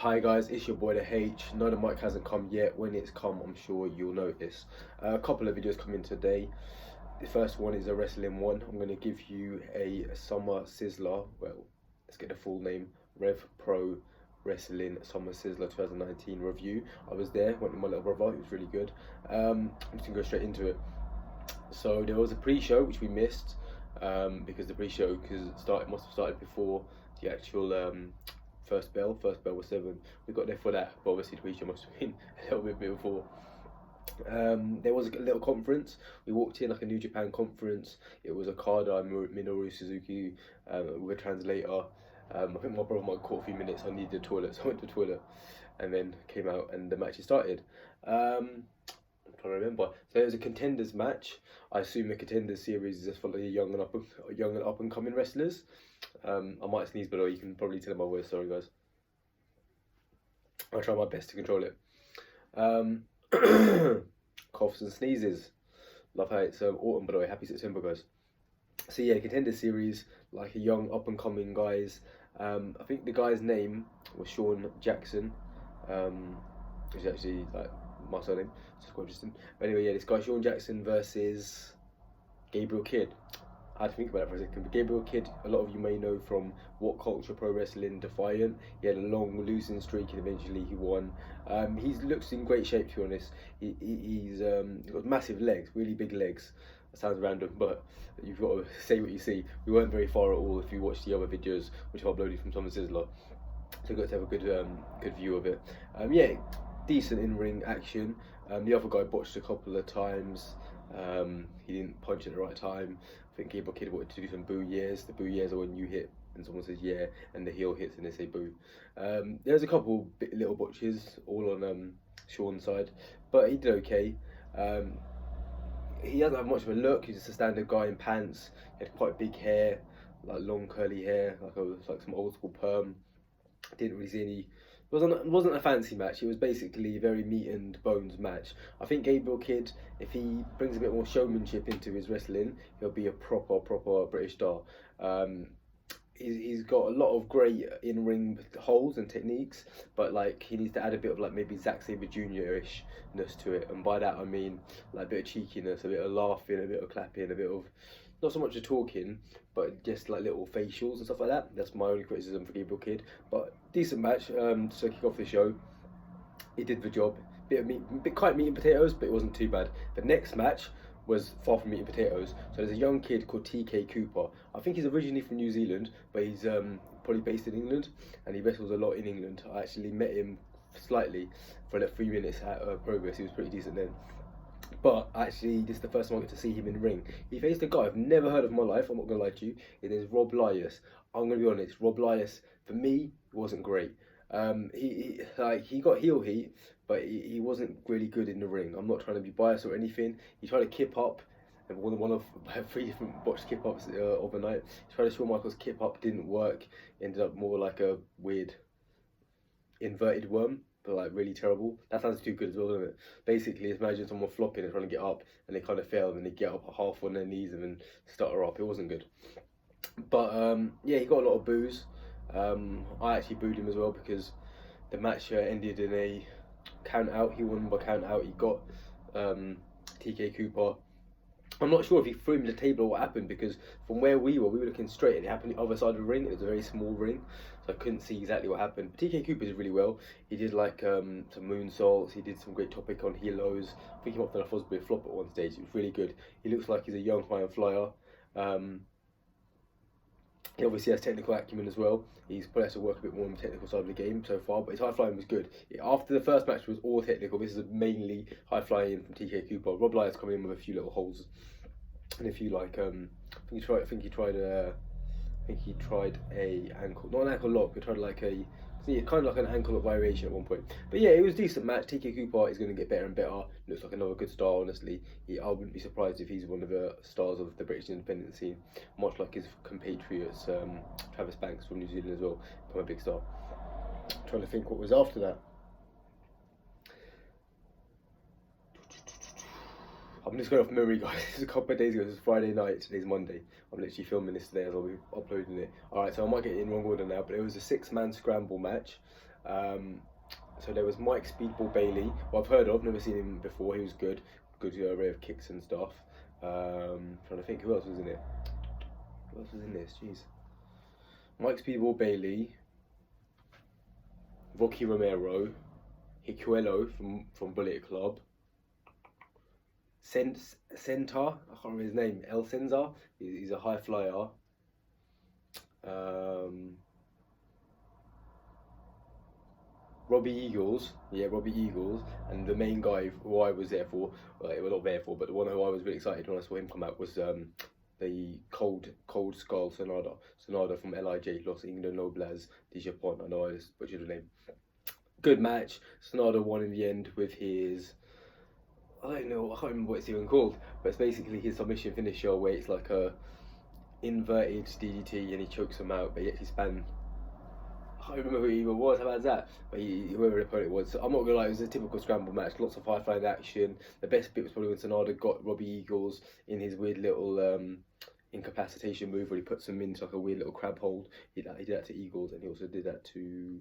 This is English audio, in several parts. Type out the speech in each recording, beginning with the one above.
Hi guys, it's your boy the H. No, the mic hasn't come yet. When it's come, I'm sure you'll notice. A couple of videos coming today. The first one is a wrestling one. I'm going to give you a summer sizzler. Well, let's get the full name. Revpro Wrestling Summer Sizzler 2019 review. I was there, went with my little brother. It was really good. I'm just going to go straight into it. So there was a pre-show which we missed because the pre-show must have started before the actual first bell. First bell was 7. We got there for that, but obviously the pre-show must have been a little bit before. There was a little conference. We walked in like a New Japan conference. It was Okada and Minoru Suzuki with a translator. I think my brother might caught a few minutes. I needed the toilet, so I went to the toilet and then came out and the match started. I'm trying to remember. So there was a contenders match. I assume the contenders series is just for the young and up and coming wrestlers. I might sneeze, but you can probably tell my voice. Sorry, guys. I'll try my best to control it. Coughs and sneezes. Love how it's autumn, by the way. Happy September, guys. So yeah, contender series, like a young up and coming guys. I think the guy's name was Sean Jackson, which is actually like my surname. It's quite interesting. But anyway, yeah, this guy Sean Jackson versus Gabriel Kidd. I had to think about it for a second. But Gabriel Kidd, a lot of you may know from What Culture Pro Wrestling Defiant. He had a long losing streak and eventually he won. He looks in great shape, to be honest. He's got massive legs, really big legs. That sounds random, but you've got to say what you see. We weren't very far at all if you watch the other videos, which I've uploaded from Summer Sizzler. So you've got to have a good view of it. Yeah, decent in-ring action. The other guy botched a couple of times. He didn't punch at the right time. I think Gabriel Kidd wanted to do some boo years. The boo years are when you hit and someone says yeah, and the heel hits and they say boo. There's a couple little botches all on Sean's side, but he did okay. He doesn't have much of a look. He's just a standard guy in pants. He had quite big hair, like long curly hair, like some old school perm. Didn't really see any. It wasn't a fancy match. It was basically a very meat and bones match. I think Gabriel Kidd, if he brings a bit more showmanship into his wrestling, he'll be a proper British star. He's got a lot of great in-ring holds and techniques, but like he needs to add a bit of like maybe Zack Sabre Jr.-ishness to it, and by that I mean like a bit of cheekiness, a bit of laughing, a bit of clapping, a bit of not so much of talking, but just like little facials and stuff like that. That's my only criticism for Gabriel Kidd. But decent match to kick off the show. He did the job. Quite meat and potatoes, but it wasn't too bad. The next match was far from meat and potatoes. So there's a young kid called TK Cooper. I think he's originally from New Zealand, but he's probably based in England, and he wrestles a lot in England. I actually met him slightly for like 3 minutes at Progress. He was pretty decent then. But actually, this is the first time I get to see him in the ring. He faced a guy I've never heard of in my life. I'm not gonna lie to you. His name is Rob Lias. I'm gonna be honest. Rob Lias, for me, wasn't great. He got heel heat, but he wasn't really good in the ring. I'm not trying to be biased or anything. He tried to kip up, and one of 3 different botched kip ups overnight. He tried to Shawn Michaels kip up, didn't work. Ended up more like a weird inverted worm. But like really terrible. That sounds too good as well, doesn't it? Basically, imagine someone flopping and trying to get up, and they kind of fail, and they get up half on their knees and then stutter up. It wasn't good. But yeah, he got a lot of boos. I actually booed him as well because the match ended in a count out. He won by count out. He got TK Cooper. I'm not sure if he threw him the table or what happened, because from where we were looking straight and it happened the other side of the ring. It was a very small ring, so I couldn't see exactly what happened. But TK Cooper did really well. He did like some moonsaults. He did some great topic on helos. I think he might have done a Fosbury flop at one stage. It was really good. He looks like he's a young high flyer. He obviously has technical acumen as well. He's probably has to work a bit more on the technical side of the game so far, but his high flying was good. After the first match was all technical, this is mainly high flying from TK Cooper. Rob Lyons coming in with a few little holes and a few like I think he tried a ankle, not an ankle lock, he tried like a kind of like an ankle lock variation at one point. But yeah, it was a decent match. TK Cooper is going to get better and better. Looks like another good star, honestly. I wouldn't be surprised if he's one of the stars of the British independent scene, much like his compatriots Travis Banks from New Zealand as well, become a big star. Trying to think what was after that. I'm just going off memory, guys. This is a couple of days ago. This is Friday night. Today's Monday. I'm literally filming this today as I'll be uploading it. Alright, so I might get it in wrong order now, but it was a 6-man scramble match. So there was Mike Speedball Bailey, who I've heard of, never seen him before. He was good, array of kicks and stuff. Trying to think who else was in it. Who else was in this? Jeez. Mike Speedball Bailey, Rocky Romero, Hikuelo from Bullet Club, Centaur, I can't remember his name, El Senza, he's a high flyer. Robbie Eagles, and the main guy who I was there for, well not there for, but the one who I was really excited when I saw him come out was the Cold Skull Sonada from LIJ, Los Ingles Nobles de Japón. I know I just butchered the name. Good match. Sonada won in the end with his, I don't know, I can't remember what it's even called, but it's basically his submission finisher where it's like a inverted DDT and he chokes him out, but he actually span. I can't remember who he even was. How about that? But whoever the opponent was. So I'm not gonna lie, it was a typical scramble match. Lots of high flying action. The best bit was probably when Sonada got Robbie Eagles in his weird little incapacitation move where he puts him into like a weird little crab hold. He did that to Eagles, and he also did that to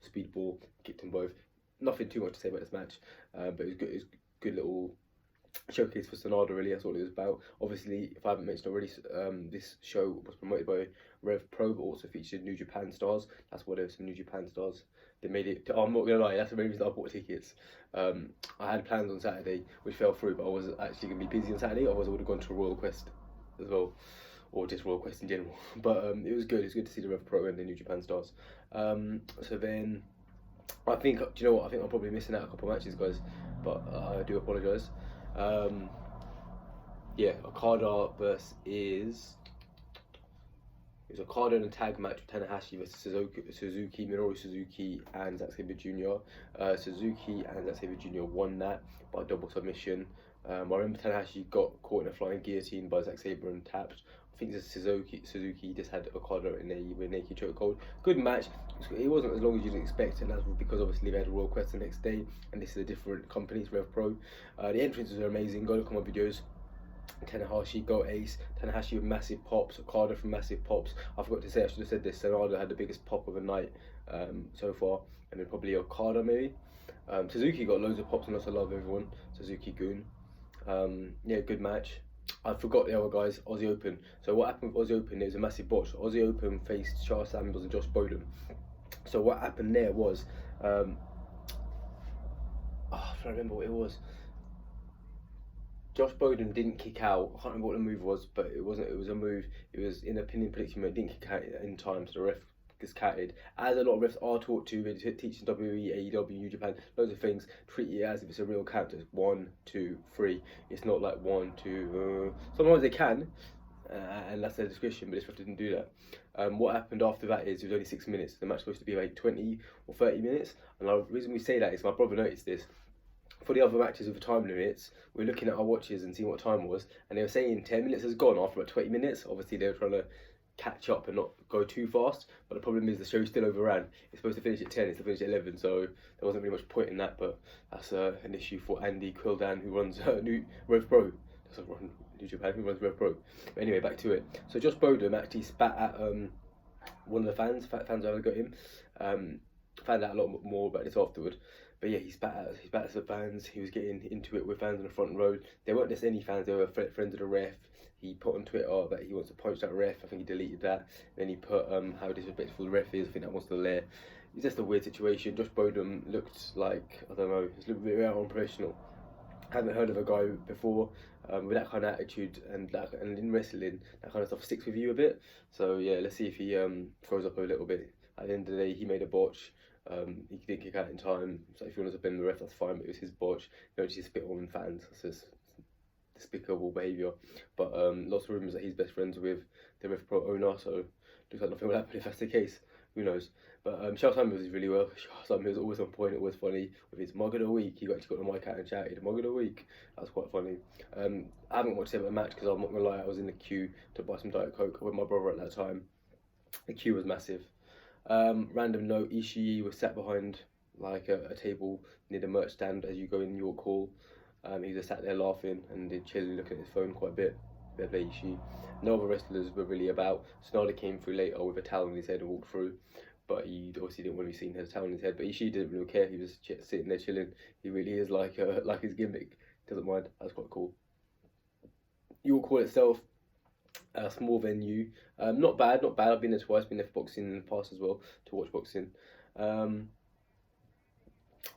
Speedball. Kicked them both. Nothing too much to say about this match, but it was good. It was good little showcase for Sonada, really. That's all it was about. Obviously, if I haven't mentioned already, this show was promoted by Revpro, but also featured New Japan stars. That's why there were some New Japan stars. They made it. I'm not gonna lie, that's the main reason I bought tickets. I had plans on Saturday, which fell through, but I was actually gonna be busy on Saturday. Otherwise, I would have gone to Royal Quest as well, or just Royal Quest in general. But it was good. It's good to see the Revpro and the New Japan stars. So then, I think, do you know what? I think I'm probably missing out a couple of matches, guys, but I do apologise. Yeah, Okada versus. It was Okada in a tag match with Tanahashi versus Suzuki, Minoru Suzuki and Zack Sabre Jr. Suzuki and Zack Sabre Jr. won that by double submission. I remember Tanahashi got caught in a flying guillotine by Zack Sabre and tapped. I think Suzuki just had Okada in a naked chokehold. Good match. It wasn't as long as you'd expect, and that's because obviously they had a Royal Quest the next day, and this is a different company, it's Revpro. The entrances are amazing. Go look at my videos. Tanahashi got ace, Tanahashi with massive pops, Okada from massive pops. I forgot to say, I should have said this, Sonada had the biggest pop of the night so far, and then probably Okada maybe. Suzuki got loads of pops and lots of love, everyone. Suzuki Goon. Yeah, good match. I forgot the other guys, Aussie Open. So what happened with Aussie Open, there was a massive botch. Aussie Open faced Charles Samuels and Josh Bowden. So what happened there was, I don't remember what it was. Josh Bowden didn't kick out. I can't remember what the move was, but it wasn't. It was a move. It was in a pinning predicament. Didn't kick out in time, so the ref gets catted. As a lot of refs are taught to, they teach in WWE, AEW, New Japan, loads of things. Treat it as if it's a real count. It's 1, 2, 3. It's not like 1, 2. Sometimes they can, and that's their discretion. But this ref didn't do that. What happened after that is it was only 6 minutes. The match was supposed to be like 20 or 30 minutes. And the reason we say that is my brother noticed this. For the other matches with the time limits, we were looking at our watches and seeing what time it was, and they were saying 10 minutes has gone after about 20 minutes. Obviously, they were trying to catch up and not go too fast, but the problem is the show still overran. It's supposed to finish at 10, it's to finish at 11, so there wasn't really much point in that, but that's an issue for Andy Quildan, who runs New Revpro. Doesn't run New Japan, who runs Revpro. But anyway, back to it. So Josh Bowden actually spat at one of the fans who haven't got him. Found out a lot more about this afterward. But yeah, he spat at the fans. He was getting into it with fans in the front row. They weren't just any fans, they were friends of the ref. He put on Twitter that he wants to punch that ref. I think he deleted that. Then he put how disrespectful the ref is. I think that was still there. It's just a weird situation. Josh Bowden looked like, I don't know, he's a little bit unprofessional. Haven't heard of a guy before with that kind of attitude, and in wrestling, that kind of stuff sticks with you a bit. So yeah, let's see if he throws up a little bit. At the end of the day, he made a botch. He didn't kick out in time, so if you want to blame the ref, that's fine, but it was his botch. You don't just spit on fans, that's just despicable behaviour. But lots of rumours that he's best friends with the Revpro owner, so looks like nothing will happen if that's the case. Who knows? But Charles Samuels is really well. Charles Samuels always on point, always funny. With his mug of the week, he actually got the mic out and shouted, mug of the week. That was quite funny. I haven't watched the match because I'm not going to lie, I was in the queue to buy some Diet Coke with my brother at that time. The queue was massive. Random note, Ishii was sat behind like a table near the merch stand as you go in York Hall. He was just sat there laughing and chilling, looking at his phone quite a bit. Ishii. No other wrestlers were really about. Sonada came through later with a towel on his head and walked through. but he obviously didn't want to be seen as a towel in his head. But she didn't really care. He was sitting there chilling. He really is like his gimmick. Doesn't mind. That's quite cool. York Hall itself, a small venue. Not bad. I've been there twice. Been there for boxing in the past as well to watch boxing.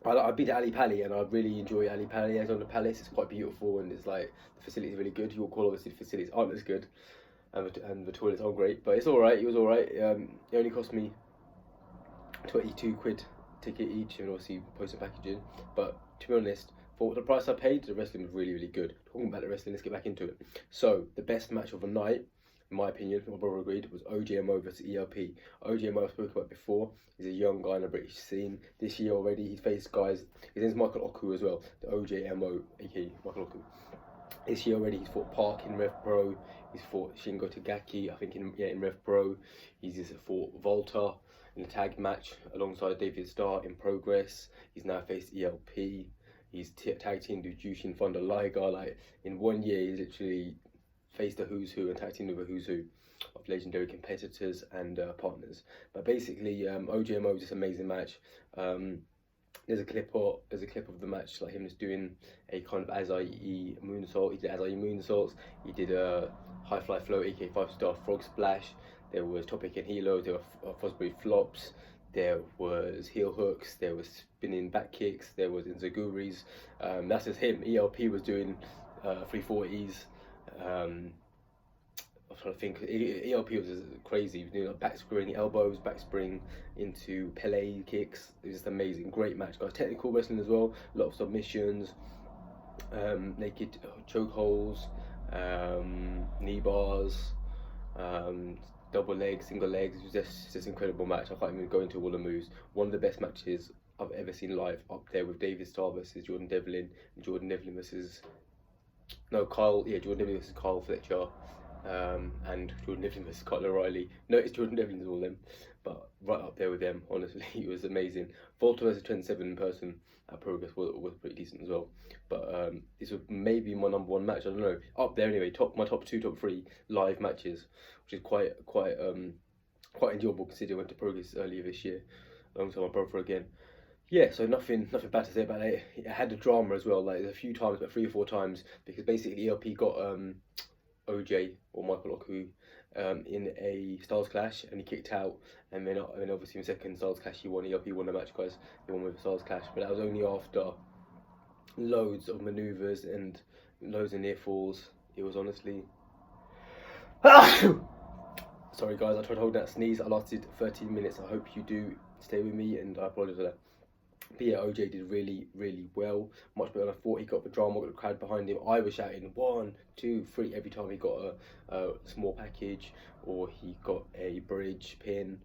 I've been to Ali Pali and I really enjoy Ali Pali as on the Palace. It's quite beautiful and it's like the facilities are really good. York Hall, obviously the facilities aren't as good and the toilets aren't great, but it's alright. It was alright. It only cost me 22 quid ticket each and obviously posted packaging, but to be honest, for the price I paid, the wrestling was really good. Talking about the wrestling, let's get back into it. So the best match of the night, in my opinion, my brother agreed, was OJMO versus ELP. OJMO I've spoken about before. He's a young guy in the British scene. This year already, he's faced guys. His name's Michael Oku as well. The OJMO, aka Michael Oku. This year already, he's fought Park in Revpro. He's fought Shingo Tagaki, I think in Revpro. He's just fought Volta in a tag match alongside David Starr in Progress. He's now faced ELP. He's tag teamed with Jushin Thunder Liger. Like in 1 year, he's literally faced the who's who and tag teamed with a who's who of legendary competitors and partners. But basically, OJMO was just an amazing match. There's a clip of the match, like him just doing a kind of Azai moonsault. He did Azai moonsaults. He did a high fly flow, aka 5-star frog splash. There was topic and helo. There were Fosbury flops. There was heel hooks. There was spinning back kicks. There was inzaguris. That's just him. ELP was doing 340s. I'm trying to think. ELP was just crazy. He was doing like back spring elbows, back spring into Pele kicks. It was just amazing. Great match, guys. Technical wrestling as well. A lot of submissions, naked choke holds, knee bars, double legs, single legs. It was just an incredible match. I can't even go into all the moves. One of the best matches I've ever seen live, up there with David Starr versus Jordan Devlin, and Jordan Devlin versus Jordan Devlin versus Kyle Fletcher, and Jordan Devlin versus Kyle O'Reilly. No, it's Jordan Devlin's all them, but right up there with them. Honestly, it was amazing. Volta versus 27 in person at Progress was pretty decent as well. But this was maybe my #1 match. I don't know, up there anyway. My top 2, top 3 live matches, which is quite enjoyable considering I went to Progress earlier this year alongside my brother again. Yeah, so nothing bad to say about it. It had the drama as well, like a few times, about 3 or 4 times, because basically ELP got OJ or Michael Oku in a Styles Clash and he kicked out, and then obviously in the second Styles Clash he won. ELP won the match, guys. He won with the Styles Clash, but that was only after loads of manoeuvres and loads of near falls. It was honestly sorry guys, I tried to hold that sneeze. I lasted 13 minutes. I hope you do stay with me and I apologise for that. But yeah, OJ did really well, much better than I thought. He got the drama, got the crowd behind him. I was shouting 1, 2, 3 every time he got a small package, or he got a bridge pin,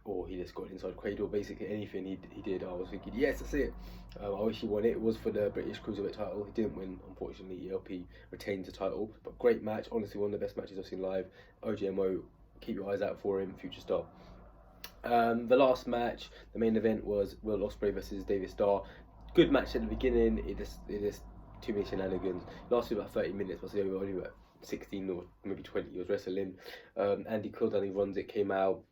or he just got inside cradle. Basically anything he did, I was thinking, yes, that's it. I wish he won it. It was for the British Cruiserweight title. He didn't win, unfortunately. ELP retains the title, but great match. Honestly, one of the best matches I've seen live. OJMO, keep your eyes out for him, future star. The last match, the main event, was Will Ospreay versus David Starr. Good match at the beginning. It just too many shenanigans. It lasted about 30 minutes, but only about 16 or maybe 20 he was wrestling. Andy Kildani runs it, came out.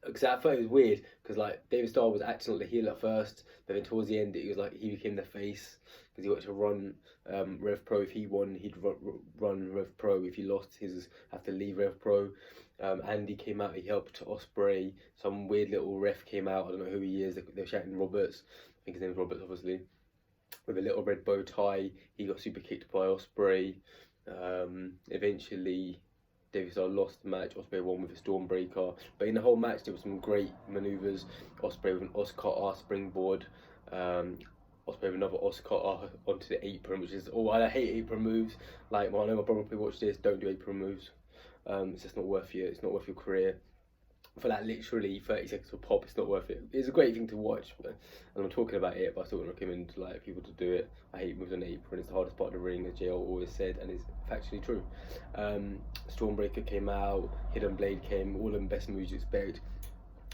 Because I thought it was weird, because like David Starr was acting like the heel at first, but then towards the end it was like he became the face, because he got to run Revpro. If he won, he'd run Revpro. If he lost, he'd have to leave Revpro. Andy came out, he helped Ospreay. Some weird little ref came out, I don't know who he is. They were shouting Roberts, I think his name's Roberts obviously, with a little red bow tie. He got super kicked by Ospreay. Eventually David Starr lost the match. Ospreay won with a Stormbreaker. But in the whole match, there were some great manoeuvres. Ospreay with an Oscar springboard. Ospreay with another Oscar onto the apron, which is, I hate apron moves. Like, I know my brother probably watched this. Don't do apron moves. It's just not worth you. It's not worth your career. For that literally 30 seconds of pop, it's not worth it. It's a great thing to watch, and I'm talking about it, but I still wouldn't recommend like people to do it. I hate moves on the apron. It's the hardest part of the ring, as JL always said, and it's factually true. Stormbreaker came out, Hidden Blade came, all of them best moves you expect.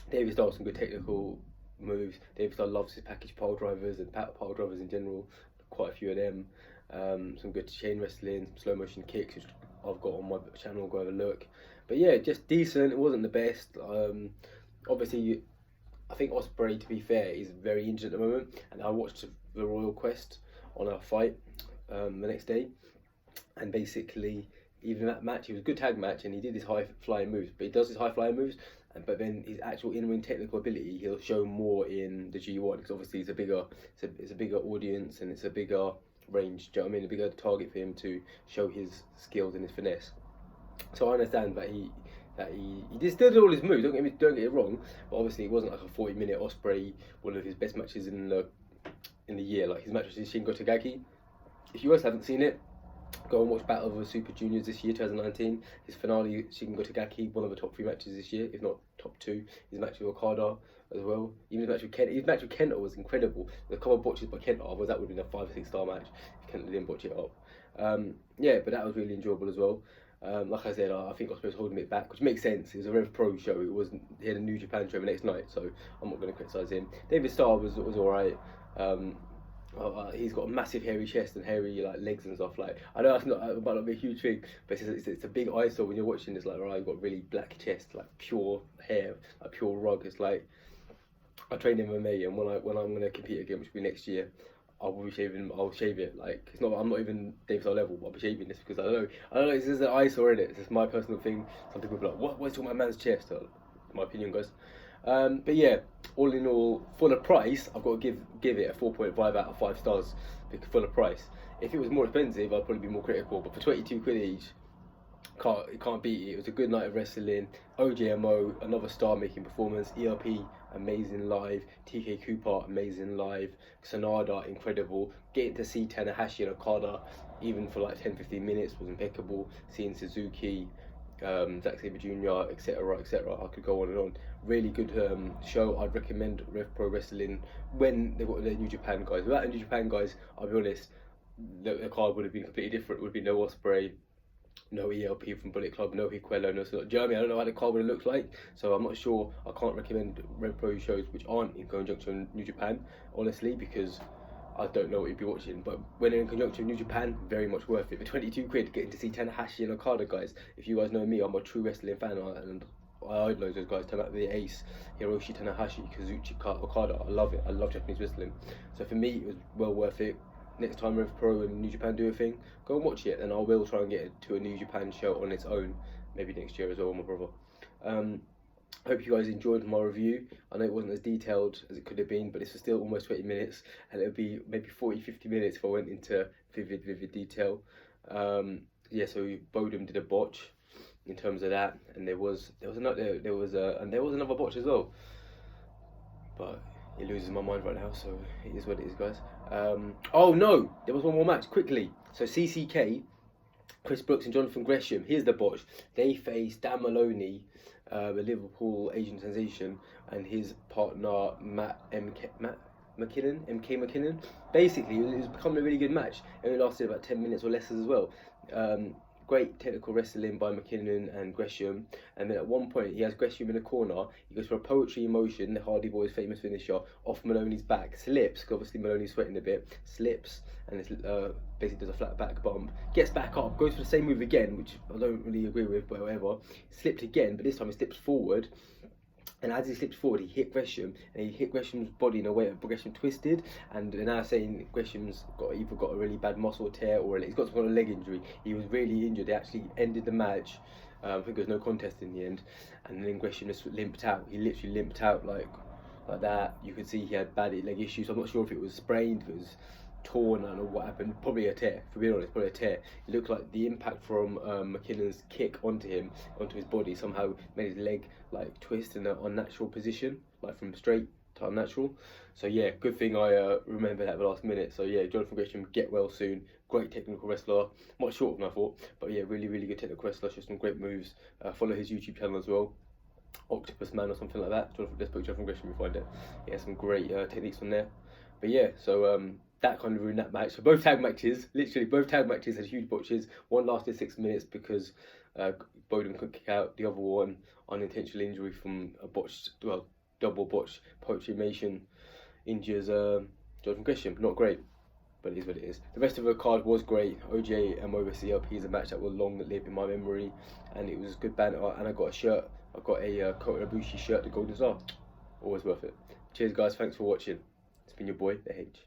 David Starr with some good technical moves. David Starr loves his package pile drivers and pile drivers in general, quite a few of them. Some good chain wrestling, some slow motion kicks, which I've got on my channel, go have a look. But yeah, just decent. It wasn't the best. Obviously I think Ospreay, to be fair, is very injured at the moment, and I watched the Royal Quest on our fight the next day, and basically, even that match, it was a good tag match, and he did his high flying moves, but he does his high flying moves, but then his actual in-ring technical ability, he'll show more in the G1, because obviously it's a bigger audience, and it's a bigger range, do you know what I mean, a bigger target for him to show his skills and his finesse. So I understand that he did still do all his moves. Don't get it wrong, but obviously it wasn't like a 40-minute Ospreay, one of his best matches in the year. Like his match with Shingo Takagi. If you guys haven't seen it, go and watch Battle of the Super Juniors this year, 2019. His finale, Shingo Takagi, one of the top 3 matches this year, if not top 2. His match with Okada as well. Even his match with Kenta was incredible. The couple of botches by Kenta, otherwise that would have been a 5 or 6 star match if Kenta didn't botch it up. Yeah, but that was really enjoyable as well. Like I said, I think Ospreay was holding it back, which makes sense. It was a Revpro show. It wasn't. He had a New Japan show the next night, so I'm not going to criticise him. David Starr was alright. He's got a massive hairy chest and hairy like legs and stuff. Like I know it might not be a huge thing, but it's a big eyesore when you're watching. It's like, right, you've got really black chest, like pure hair, like pure rug. It's like I trained in MMA, and when I'm going to compete again, which will be next year, I'll shave it. Like it's not. I'm not even David Starr level. But I'll be shaving this because I don't know. It's just an eyesore in it. It's just my personal thing. Some people are like, what's on my man's chest? My opinion, guys. But yeah, all in all, for the price, I've got to give it a 4.5 out of 5 stars for the price. If it was more expensive, I'd probably be more critical. But for 22 quid each, can't beat it. It was a good night of wrestling. OJMO, another star-making performance. ERP, amazing live. TK Cooper, amazing live. Sanada, incredible. Getting to see Tanahashi and Okada, even for like 10-15 minutes, was impeccable. Seeing Suzuki, Zack Sabre Jr., etc., etc. I could go on and on. Really good show. I'd recommend Revpro Wrestling when they've got their New Japan guys. Without the New Japan guys, I'll be honest, the card would have been completely different. It would be no Ospreay, no ELP from Bullet Club, no Hiquello, no. Do you know what I mean? I don't know how the card would have looked like, so I'm not sure. I can't recommend Revpro shows which aren't in conjunction with New Japan, honestly, because I don't know what you'd be watching. But when in conjunction with New Japan, very much worth it. For 22 quid, getting to see Tanahashi and Okada, guys. If you guys know me, I'm a true wrestling fan, and I idolise those guys. The Ace, Hiroshi Tanahashi, Kazuchi Okada. I love it. I love Japanese wrestling. So for me, it was well worth it. Next time Revpro and New Japan do a thing, go and watch it, and I will try and get it to a New Japan show on its own, maybe next year as well, my brother. Hope you guys enjoyed my review. I know it wasn't as detailed as it could have been, but this was still almost 20 minutes, and it'll be maybe 40-50 minutes if I went into vivid detail. Yeah, so Bodum did a botch in terms of that, and there was another botch as well, but it loses my mind right now, so it is what it is, guys. Oh no, there was one more match quickly. So CCK, Chris Brooks and Jonathan Gresham. Here's the botch. They faced Dan Maloney, the Liverpool Asian sensation, and his partner MK McKinnon. Basically, it was becoming a really good match. It only lasted about 10 minutes or less as well. Great technical wrestling by McKinnon and Gresham, and then at one point he has Gresham in a corner. He goes for a poetry in motion, the Hardy Boys' famous finisher, off Maloney's back, slips, because obviously Maloney's sweating a bit, slips, and basically does a flat back bump, gets back up, goes for the same move again, which I don't really agree with, but whatever, slipped again, but this time he slips forward. And as he slipped forward, he hit Gresham, and he hit Gresham's body in a way that Gresham twisted. And they're now saying Gresham's either got a really bad muscle tear or he's got some kind of leg injury. He was really injured. They actually ended the match. I think there was no contest in the end. And then Gresham just limped out. He literally limped out like that. You could see he had bad leg issues. I'm not sure if it was sprained, if it was torn, I don't know what happened. Probably a tear, for being honest, probably a tear. It looked like the impact from McKinnon's kick onto his body, somehow made his leg like twist in an unnatural position, like from straight to unnatural. So yeah, good thing I remember that at the last minute. So yeah, Jonathan Gresham, get well soon. Great technical wrestler, much shorter than I thought, but yeah, really good technical wrestler. Shows some great moves. Follow his YouTube channel as well, Octopus Man or something like that. Let's put Jonathan Gresham, you find it. He has some great techniques on there. But yeah, so that kind of ruined that match. So both tag matches, literally both tag matches had huge botches. One lasted 6 minutes because Bodum couldn't kick out. The other one, unintentional injury from a double botch poetry mation, injures Jonathan Gresham. Not great, but it is what it is. The rest of the card was great. OJ and Mobus CLP is a match that will long live in my memory, and it was good banter. And I got a shirt. I got a Kota Ibushi shirt, the Golden Star. Always worth it. Cheers, guys. Thanks for watching. It's been your boy, The H.